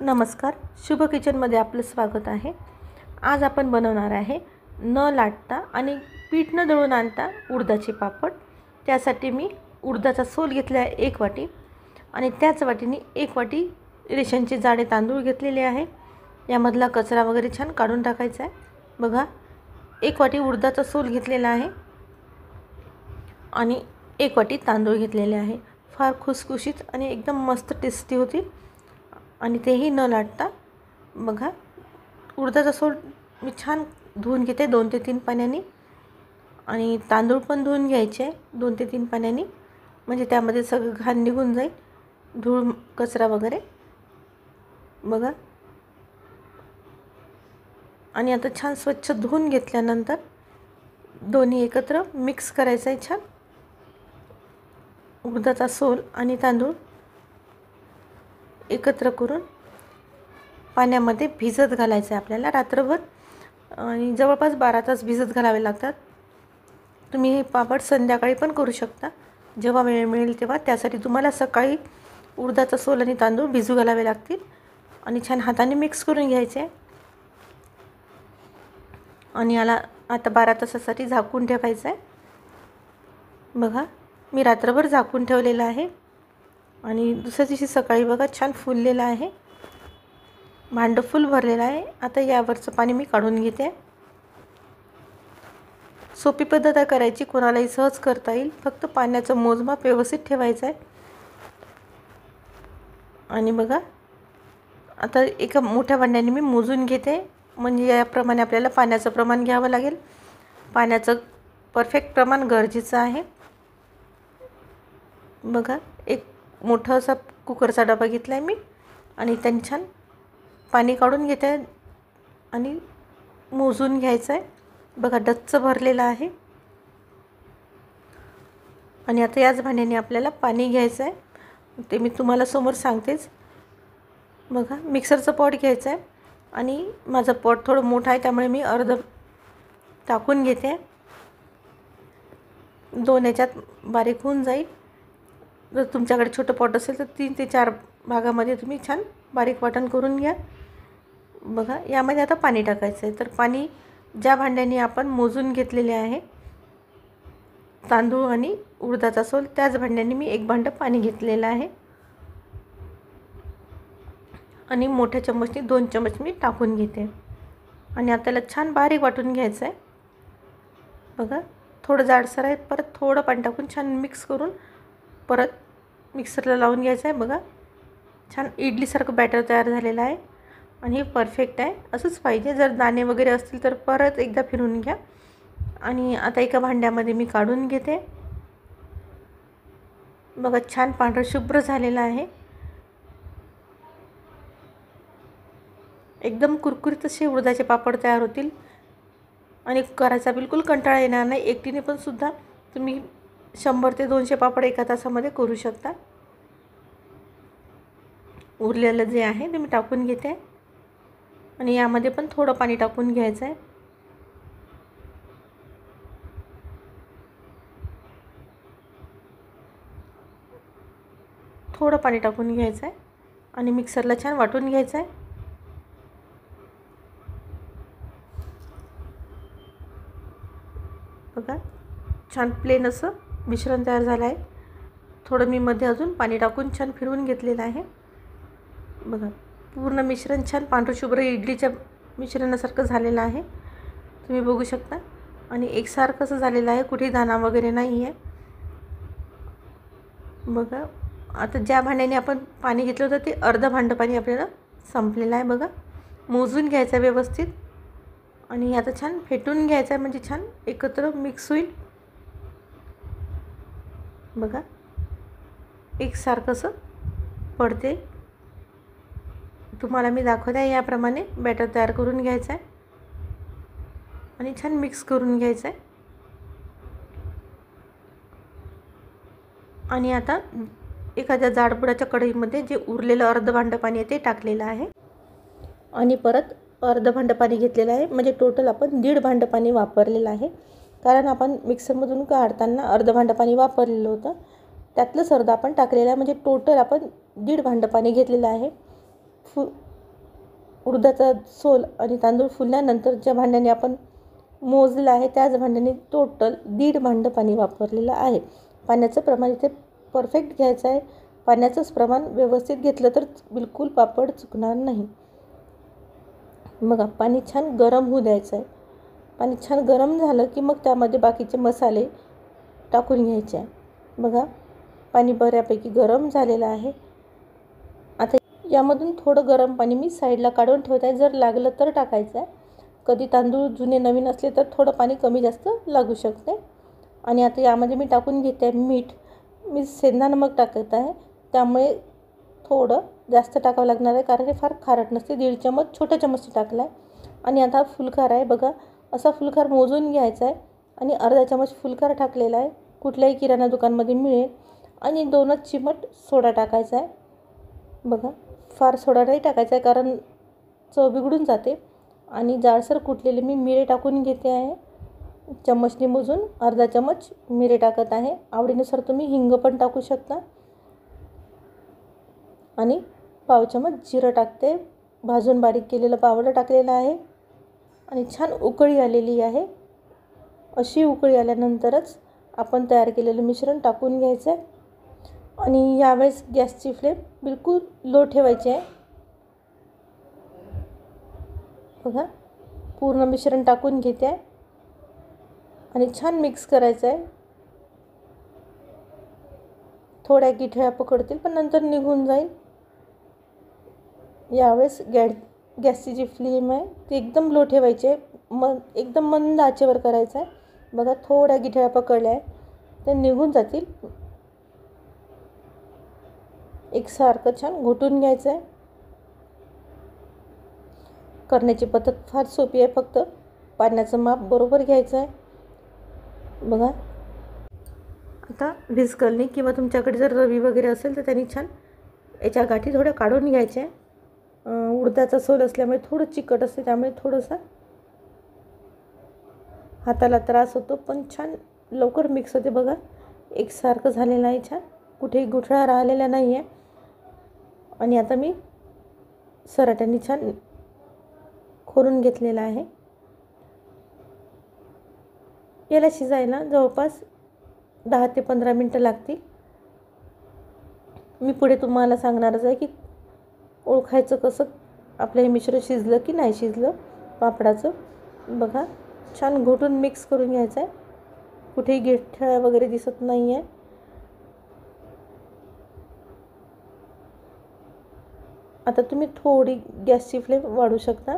नमस्कार, शुभ किचनमध्ये आपलं स्वागत आहे। आज आपण बनवणार आहे न लाटता आणि पीठ न दळून आणता उडदाचे पापड। त्यासाठी मी उडदाचा सोल घेतला आहे 1 वाटी आणि त्याच वाटीने 1 वाटी रेशनचे जाडे तांदूळ घेतलेले आहे। यामधला कचरा वगैरे छान काढून टाकायचा आहे। बघा, 1 वाटी उडदाचा सोल घेतलेला आहे आणि 1 वाटी तांदूळ घेतलेले आहे। फार खुसखुशीत आणि एकदम मस्त टेस्टी होती आणि तेही न लाटता। बघा, उडदाचा सोल मी छान धुवून घेते 2 ते 3 पाण्याने आणि तांदूळ पण धुवून घ्यायचे 2 ते 3 पाण्याने, म्हणजे त्यामध्ये सगळं घाण निघून जाईल, धूळ कचरा वगैरे। बघा, आणि आता छान स्वच्छ धुवून घेतल्यानंतर दोन्ही एकत्र मिक्स करायचं आहे छान। उडदाचा सोल आणि तांदूळ एकत्र करून पाण्यामध्ये भिजत घालायचं आहे आपल्याला रात्रभर, आणि जवळपास 12 तास भिजत घालावे लागतात। तुम्ही हे पापड संध्याकाळी पण करू शकता, जेव्हा वेळ मिळेल तेव्हा। त्यासाठी तुम्हाला सकाळी उडदाचा सोल आणि तांदूळ भिजू घालावे लागतील आणि छान हाताने मिक्स करून घ्यायचे आणि याला आता 12 तासासाठी झाकून ठेवायचं आहे। बघा, मी रात्रभर झाकून ठेवलेलं आहे आणि दुसऱ्या दिवशी सकाळी बघा छान फुललेलं आहे, भांडं फुल भरलेलं आहे। आता यावरचं पाणी मी काढून घेते। सोपी पद्धत आहे करायची, कोणालाही सहज करता येईल, फक्त पाण्याचं मोजमाप व्यवस्थित ठेवायचं आहे। आणि बघा, आता एका मोठ्या भांड्याने मी मोजून घेते, म्हणजे याप्रमाणे आपल्याला पाण्याचं प्रमाण घ्यावं लागेल। पाण्याचं परफेक्ट प्रमाण गरजेचं आहे। बघा, एक मोठा असा कुकरचा डबा घेतला आहे मी आणि त्याने छान पाणी काढून घेते आहे आणि मोजून घ्यायचं आहे। बघा, डच्च भरलेलं आहे आणि आता याच भांड्याने आपल्याला पाणी घ्यायचं आहे, ते मी तुम्हाला समोर सांगतेच। बघा, मिक्सरचं पॉट घ्यायचं आहे आणि माझं पॉट थोडं मोठं आहे, त्यामुळे मी अर्ध टाकून घेते। 2 याच्यात बारीक होऊन जाईल। जर तुमच्याकडे छोटं पॉट असेल तर 3 ते 4 भागामध्ये तुम्ही छान बारीक वाटण करून घ्या। बघा, यामध्ये आता पाणी टाकायचं आहे। तर पाणी ज्या भांड्याने आपण मोजून घेतलेले आहे तांदूळ आणि उडदाचा सोल, त्याच भांड्याने मी 1 भांडं पाणी घेतलेलं आहे आणि मोठ्या चम्मचने 2 चम्मच मी टाकून घेते आणि आता त्याला छान बारीक वाटून घ्यायचं आहे। बघा, थोडं जाडसर आहे, परत थोडं पाणी टाकून छान मिक्स करून परत मिक्सरला लावून घ्यायचं आहे। बघा, छान इडलीसारखं बॅटर तयार झालेलं आहे आणि हे परफेक्ट आहे, असंच पाहिजे। जर दाणे वगैरे असतील तर परत एकदा फिरवून घ्या आणि आता एका भांड्यामध्ये मी काढून घेते। बघा, छान पांढरं शुभ्र झालेलं आहे, एकदम कुरकुरीत असे उडदाचे पापड तयार होतील आणि करायचा बिलकुल कंटाळा येणार नाही। एकटीने पण सुद्धा तुम्ही 100 ते 200 पापड एका तासामध्ये करू शकता। उरलेलं जे आहे ते मी टाकून घेते आणि यामध्ये पण थोडं पाणी टाकून घ्यायचं आहे। थोडं पाणी टाकून घ्यायचं आहे आणि मिक्सरला छान वाटून घ्यायचं आहे। बघा, छान प्लेन असं मिश्रण तयार झालं आहे। थोडं मी मध्ये अजून पाणी टाकून छान फिरवून घेतलेलं आहे। बघा, पूर्ण मिश्रण छान पांढरशुभ्र इडलीच्या मिश्रणासारखं झालेलं आहे, तुम्ही बघू शकता। आणि एकसारखं असं झालेलं आहे, कुठे दाणा वगैरे नाही आहे। बघा, आता ज्या भांड्याने आपण पाणी घेतलं होतं ते अर्ध भांडं पाणी आपल्याला संपलेलं आहे। बघा, मोजून घ्यायचं आहे व्यवस्थित आणि आता छान फेटून घ्यायचं आहे, म्हणजे छान एकत्र मिक्स होईल। बघा, एकसारखं असं पडते, तुम्हाला मी दाखवत आहे। याप्रमाणे बॅटर तयार करून घ्यायचं आहे आणि छान मिक्स करून घ्यायचं आहे। आणि आता एखाद्या जाडबुडाच्या कढईमध्ये जे उरलेलं अर्ध भांडं पाणी आहे ते टाकलेलं आहे आणि परत अर्ध भांडं पाणी घेतलेलं आहे, म्हणजे टोटल आपण 1.5 भांडं पाणी वापरलेलं आहे। कारण आपण मिक्सरमधून काढताना अर्ध भांडं पाणी वापरलेलं होतं, त्यातलंच अर्ध आपण टाकलेलं आहे, म्हणजे टोटल आपण 1.5 भांडं पाणी घेतलेलं आहे। उडदाचा सोल आणि तांदूळ फुलल्यानंतर ज्या भांड्याने आपण मोजलं आहे त्याच भांड्याने टोटल 1.5 भांडं पाणी वापरलेलं आहे. पाण्याचं प्रमाण इथे परफेक्ट घ्यायचं आहे. पाण्याचंच प्रमाण व्यवस्थित घेतलं तर बिलकुल पापड चुकणार नाही. बघा पाणी छान गरम होऊ द्यायचं आहे. पाणी छान गरम झालं की मग त्यामध्ये बाकीचे मसाले टाकून घ्यायचे आहे. बघा पाणी बऱ्यापैकी गरम झालेलं आहे. आता यामधून थोडं गरम पाणी मी साईडला काढून ठेवत आहे. जर लागलं तर टाकायचं आहे. कधी तांदूळ जुने नवीन असले तर थोडं पाणी कमी जास्त लागू शकते. आणि आता यामध्ये मी टाकून घेते आहे मीठ. मी सेंधा नमक टाकत आहे, त्यामुळे थोडं जास्त टाकावं लागणार आहे कारण हे फार खारट नसते. 1.5 चमच छोटा चमच टाकला आहे. आणि आता फुलखार आहे बघा, असा फुलखार मोजून घ्यायचा आहे आणि अर्धा चमच फुलखार टाकलेला आहे. कुठल्याही किराणा दुकानमध्ये मिळेल. आणि 2च चिमट सोडा टाकायचा आहे. बघा फार सोडा नाही टाकायचा आहे कारण चव बिघडून जाते. आणि जाडसर कुटलेले मी मिरे टाकून घेते आहे. चम्मचने मोजून अर्धा चमच मिरे टाकत आहे. आवडीनुसार तुम्ही हिंग पण टाकू शकता. आणि पाव चमच जिरं टाकते. भाजून बारीक केलेलं पावडर टाकलेलं आहे. आणि छान उकळी आलेली आहे. अशी उकळी आल्यानंतरच आपण तयार केलेलं मिश्रण टाकून घ्यायचं आहे. आणि यावेळेस गॅसची फ्लेम बिलकुल लो ठेवायची आहे. बघा पूर्ण मिश्रण टाकून घेते आहे आणि छान मिक्स करायचं आहे. थोड्या गिठळ्या पकडतील पण नंतर निघून जाईल. यावेळेस गॅसची जी फ्लेम आहे ती एकदम लो ठेवायची आहे. एकदम मंद आचेवर करायचं आहे. बघा थोड्या गिठळ्या पकडल्या आहे त्या निघून जातील. एकसारखं छान घोटून घ्यायचं आहे. करण्याची पद्धत फार सोपी आहे. फक्त पाण्याचं माप बरोबर घ्यायचं आहे. बघा आता व्हिस्कलनी किंवा तुमच्याकडे जर रवी वगैरे असेल तर त्यांनी छान याच्या गाठी थोड्या काढून घ्यायच्या. उडदाचा सोल असल्यामुळे थोडं चिकट असते, त्यामुळे थोडंसं हाताला त्रास होतो, पण छान लवकर मिक्स होते. बघा एकसारखं झालेलं आहे. छान कुठेही गुठळ्या राहिलेल्या नाही आहे. आणि आता मी सराट्याने छान खोलून घेतलेला आहे. याला शिजायला जवळपास 10 ते 15 मिनटं लागतील. मी पुढे तुम्हाला सांगणारच आहे की ओळखायचं कसं आपलं हे मिश्रण शिजलं की नाही शिजलं पापडाचं. बघा छान घोटून मिक्स करून घ्यायचं आहे. कुठेही गिठळ्या वगैरे दिसत नाही आहे. आता तुम्ही थोडी गॅसची फ्लेम वाढवू शकता.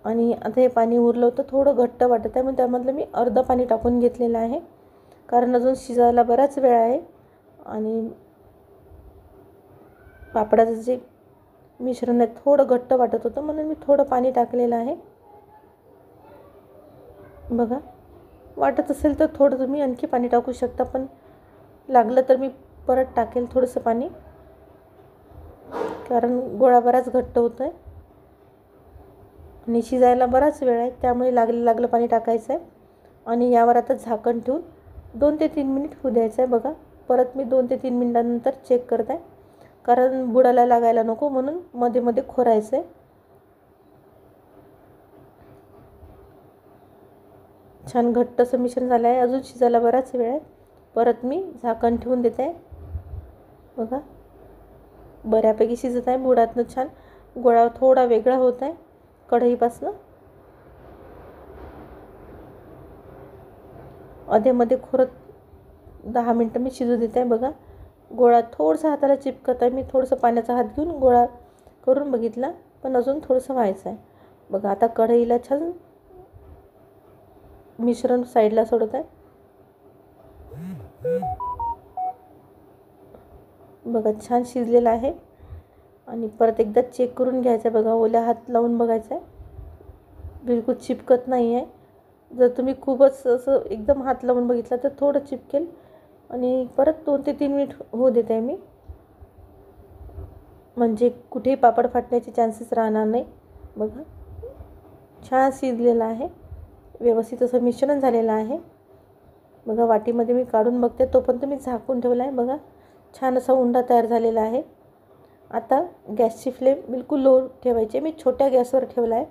आणि आता हे पाणी उरलं होतं थोडं घट्ट वाटत आहे, म्हणून त्यामधलं मी अर्धं पाणी टाकून घेतलेलं आहे कारण अजून शिजायला बराच वेळ आहे. आणि पापडाचं जे मिश्रण आहे थोडं घट्ट वाटत होतं म्हणून मी थोडं पाणी टाकलेलं आहे. बघा वाटत असेल तर थोडं तुम्ही आणखी पाणी टाकू शकता, पण लागलं तर मी परत टाकेल थोडंसं पाणी कारण गोळा बराच घट्ट होतो आहे आणि शिजायला बराच वेळ आहे, त्यामुळे लागलं पाणी टाकायचं आहे. आणि यावर आता झाकण ठेवून 2 ते 3 मिनिट होऊ द्यायचं आहे. बघा परत मी 2 ते 3 मिनिटांनंतर चेक करत आहे कारण बुडाला लागायला नको म्हणून मध्ये मध्ये खोरायचं आहे. छान घट्ट असं मिश्रण झालं आहे. अजून शिजायला बराच वेळ आहे. परत मी झाकण ठेवून देते आहे. बघा बऱ्यापैकी शिजत आहे. बुडातनं छान गोळा थोडा वेगळा होत आहे कढईपासनं. अधेमध्ये खोरत 10 मिनटं मी शिजू देते आहे. बघा गोळा थोडंसं हाताला चिपकत आहे. मी थोडंसं पाण्याचा हात घेऊन गोळा करून बघितला, पण अजून थोडंसं व्हायचं आहे. बघा आता कढईला छान मिश्रण साईडला सोडत आहे. बघा छान शिजलेलं आहे. आणि परत एकदा चेक करून घ्यायचं आहे. बघा ओल्या हात लावून बघायचं आहे, बिलकुल चिपकत नाही आहे. जर तुम्ही खूपच असं एकदम हात लावून बघितला तर थोडं चिपकेल. आणि परत 2 ते 3 मिनिट होऊ देते आहे मी, म्हणजे कुठेही पापड फाटण्याचे चान्सेस राहणार नाही. बघा छान शिजलेलं आहे. व्यवस्थित असं मिश्रण झालेलं आहे. बघा वाटीमध्ये मी काढून बघते, तो पण मी झाकून ठेवला आहे. बघा छान असा उंडा तयार झालेला आहे. आता गॅसची फ्लेम बिलकुल लो ठेवायची. मी छोट्या गॅसवर ठेवला आहे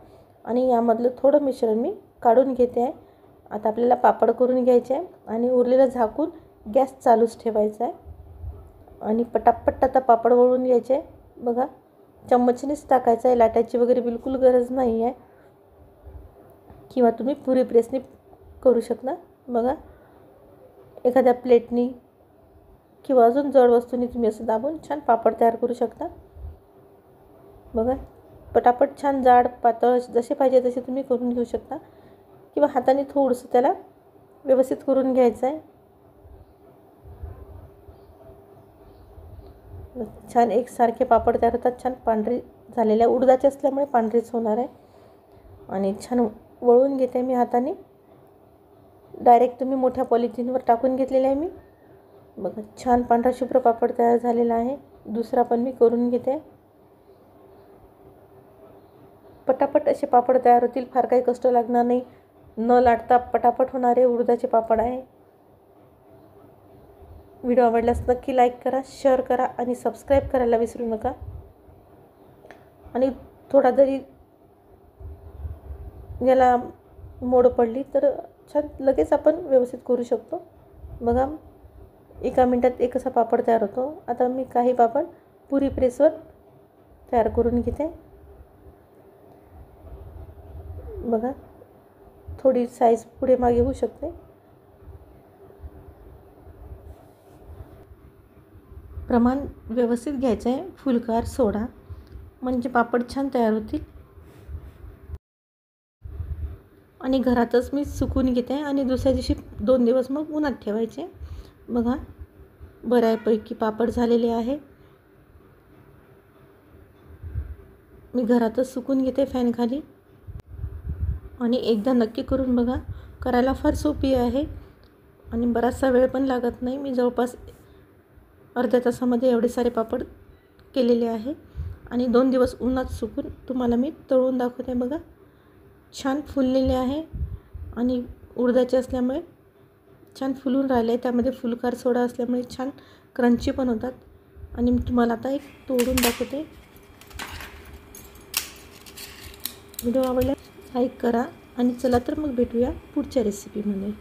आणि यामधलं थोडं मिश्रण मी काढून घेते आहे. आता आपल्याला पापड करून घ्यायचे आहे आणि उरलेलं झाकून गॅस चालूच ठेवायचा आहे आणि पटापट आता पापड वळून घ्यायचे आहे. बघा, चम्मचनेच टाकायचं आहे, लाटायची वगैरे बिलकुल गरज नाही आहे. किंवा तुम्ही पुरी प्रेसने करू शकता. बघा, एखाद्या प्लेटनी किंवा अजून जड वस्तूंनी तुम्ही असं दाबून छान पापड तयार करू शकता. बघा, पटापट छान जाड पातळ जसे पाहिजे तसे तुम्ही करून घेऊ शकता किंवा हाताने थोडंसं त्याला व्यवस्थित करून घ्यायचं आहे. छान एकसारखे पापड तयार होतात. छान पांढरी झालेल्या उडदाचे असल्यामुळे पांढरीच होणार आहे. आणि छान वळून घेते मी हाताने. डायरेक्ट तुम्ही मोठ्या पॉलिथिनवर टाकून घेतलेले आहे मी. बघा, छान पांढरा शुभ्र पापड तयार झालेला आहे. दुसरा पण मी करून घेते. पटापट असे पापड तयार होतील, फार काही कष्ट लागणार नाही. न लाटता पटापट होणारे उडदाचे पापड आहे. व्हिडिओ आवडल्यास नक्की लाईक करा, शेअर करा आणि सबस्क्राईब करायला विसरू नका. आणि थोडा जरी याला मोड पडली तर छान लगेच आपण व्यवस्थित करू शकतो. बघा, 1 मिनिटात एक असा पापड तयार होतो. आता मी काही पापड पुरी प्रेसवर तयार करून घेते. बघा, थोडी साईज पुढे मागे होऊ शकते. प्रमाण व्यवस्थित घ्यायचं आहे. फुलकार सोडा म्हणजे पापड छान तयार होतील. आणि घरातच मी सुकून घेते आणि दुसऱ्या दिवशी 2 दिवस मग उन्हात ठेवायचे. बघा, बऱ्यापैकी पापड झालेले आहे. मी घरातच सुकून घेते फॅनखाली. आणि एकदा नक्की करून बघा, करायला फार सोपी आहे आणि बराचसा वेळ पण लागत नाही. मी जवळपास अर्ध्या तासामध्ये एवढे सारे पापड केलेले आहे आणि 2 दिवस उन्हात सुकून तुम्हाला मी तळून दाखवते. बघा, छान फुललेले आहे आणि उडदाचे असल्यामुळे छान फुलून राहिले. त्यामध्ये फुलकार सोडा असल्यामुळे छान क्रंची पण होतात. आणि मी तुम्हाला आता एक तोडून दाखवते. व्हिडिओ आवडल्यास लाईक करा आणि चला तर मग भेटूया पुढच्या रेसिपीमध्ये.